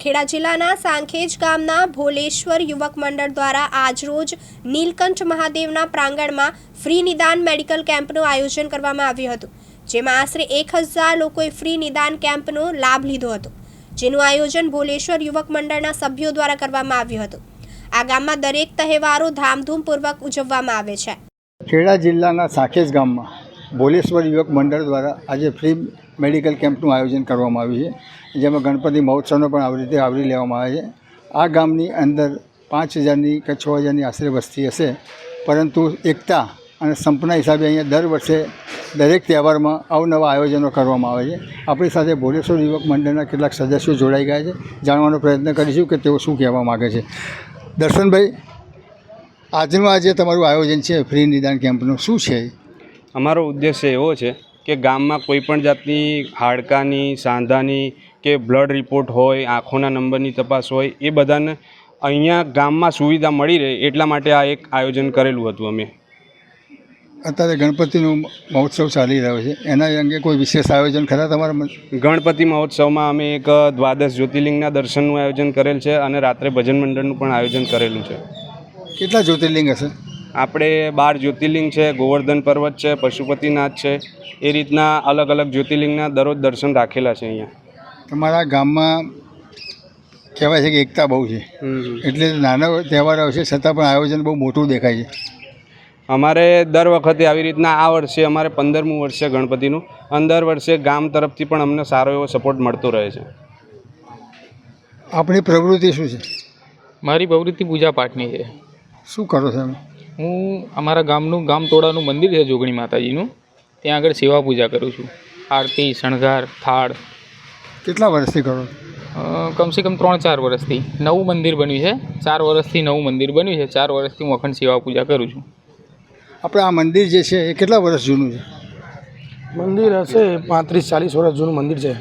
ખેડા જિલ્લાના સાંખેજ ગામના ભોલેશ્વર યુવક મંડળ દ્વારા આજરોજ નીલકંઠ મહાદેવના પ્રાંગણમાં ફ્રી નિદાન મેડિકલ કેમ્પનું આયોજન કરવામાં આવ્યું હતું, જેમાં આશરે 1000 લોકોએ ફ્રી નિદાન કેમ્પનો લાભ લીધો હતો, જેનું આયોજન ભોલેશ્વર યુવક મંડળના સભ્યો દ્વારા કરવામાં આવ્યું હતું। આ ગામમાં દરેક તહેવારો ધામધૂમપૂર્વક ઉજવવામાં આવે છે। ખેડા જિલ્લાના સાંખેજ ગામમાં ભોલેશ્વર યુવક મંડળ દ્વારા આજે ફ્રી મેડિકલ કેમ્પનું આયોજન કરવામાં આવ્યું છે, જેમાં ગણપતિ મહોત્સવનો પણ આવી રીતે આવરી લેવામાં આવે છે। આ ગામની અંદર 5000ની કે 6000ની આશરે વસ્તી હશે, પરંતુ એકતા અને સંપના હિસાબે અહીંયા દર વર્ષે દરેક તહેવારમાં અવનવા આયોજનો કરવામાં આવે છે। આપણી સાથે ભોલેશ્વર યુવક મંડળના કેટલાક સદસ્યો જોડાઈ ગયા છે, જાણવાનો પ્રયત્ન કરીશું કે તેઓ શું કહેવા માગે છે। દર્શનભાઈ, આજનું જે તમારું આયોજન છે ફ્રી નિદાન કેમ્પનું, શું છે? અમારો ઉદ્દેશ્ય એવો છે કે ગામમાં કોઈપણ જાતની હાડકાની, સાંધાની કે બ્લડ રિપોર્ટ હોય, આંખોના નંબરની તપાસ હોય, એ બધાને અહીંયા ગામમાં સુવિધા મળી રહે એટલા માટે આ એક આયોજન કરેલું હતું અમે। અત્યારે ગણપતિનો મહોત્સવ ચાલી રહ્યો છે, એના અંગે કોઈ વિશેષ આયોજન ખરા તમારા? ગણપતિ મહોત્સવમાં અમે એક દ્વાદશ જ્યોતિર્લિંગના દર્શનનું આયોજન કરેલ છે અને રાત્રે ભજન મંડળનું પણ આયોજન કરેલું છે। કેટલા જ્યોતિર્લિંગ હશે? આપણે 12 જ્યોતિર્લિંગ છે, ગોવર્ધન પર્વત છે, પશુપતિનાથ છે, એ રીતના અલગ અલગ જ્યોતિર્લિંગના દરરોજ દર્શન રાખેલા છે અહીંયા। તમારા ગામમાં કહેવાય છે કે એકતા બહુ છે, એટલે નાના તહેવાર આવશે છતાં પણ આયોજન બહુ મોટું દેખાય છે। અમારે દર વખતે આવી રીતના આ વર્ષે અમારે 15મું વર્ષ છે ગણપતિનું, અને દર વર્ષે ગામ તરફથી પણ અમને સારો એવો સપોર્ટ મળતો રહે છે। આપણી પ્રવૃત્તિ શું છે? મારી પ્રવૃત્તિ પૂજા પાઠની છે। શું કરો છો તમે? હું અમારા ગામનું ગામટોળાનું મંદિર છે જોગણી માતાજીનું, ત્યાં આગળ સેવા પૂજા કરું છું। આરતી, શણગાર, થાળ। કેટલા વર્ષથી કરો? કમસે કમ 3-4 વર્ષથી। નવું મંદિર બન્યું છે, 4 વર્ષથી નવું મંદિર બન્યું છે, 4 વર્ષથી હું અખંડ સેવા પૂજા કરું છું। આપણે આ મંદિર જે છે એ કેટલા વર્ષ જૂનું છે? મંદિર હશે 35-40 વર્ષ જૂનું મંદિર છે।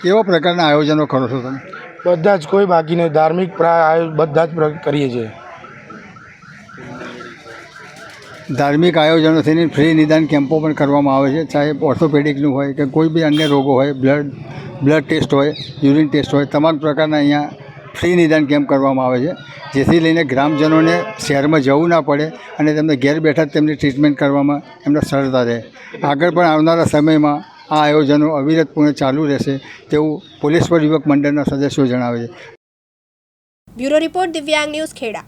કેવા પ્રકારના આયોજનો કરો છો તમે? બધા જ, કોઈ બાકી નહીં, ધાર્મિક બધા જ કરીએ છીએ। ધાર્મિક આયોજનો થઈને ફ્રી નિદાન કેમ્પો પણ કરવામાં આવે છે, ચાહે ઓર્થોપેડિકનું હોય કે કોઈ બી અન્ય રોગો હોય, બ્લડ ટેસ્ટ હોય, યુરિન ટેસ્ટ હોય, તમામ પ્રકારના અહીંયા ફ્રી નિદાન કેમ્પ કરવામાં આવે છે, જેથી લઈને ગ્રામજનોને શહેરમાં જવું ના પડે અને તેમને ઘેર બેઠા જ તેમની ટ્રીટમેન્ટ કરવામાં એમને સરળતા રહે। આગળ પણ આવનારા સમયમાં આ આયોજનો અવિરતપૂર્ણ ચાલુ રહેશે તેવું ભોલેશ્વર યુવક મંડળના સદસ્યો જણાવે છે। બ્યુરો રિપોર્ટ, દિવ્યાંગ ન્યૂઝ, ખેડા।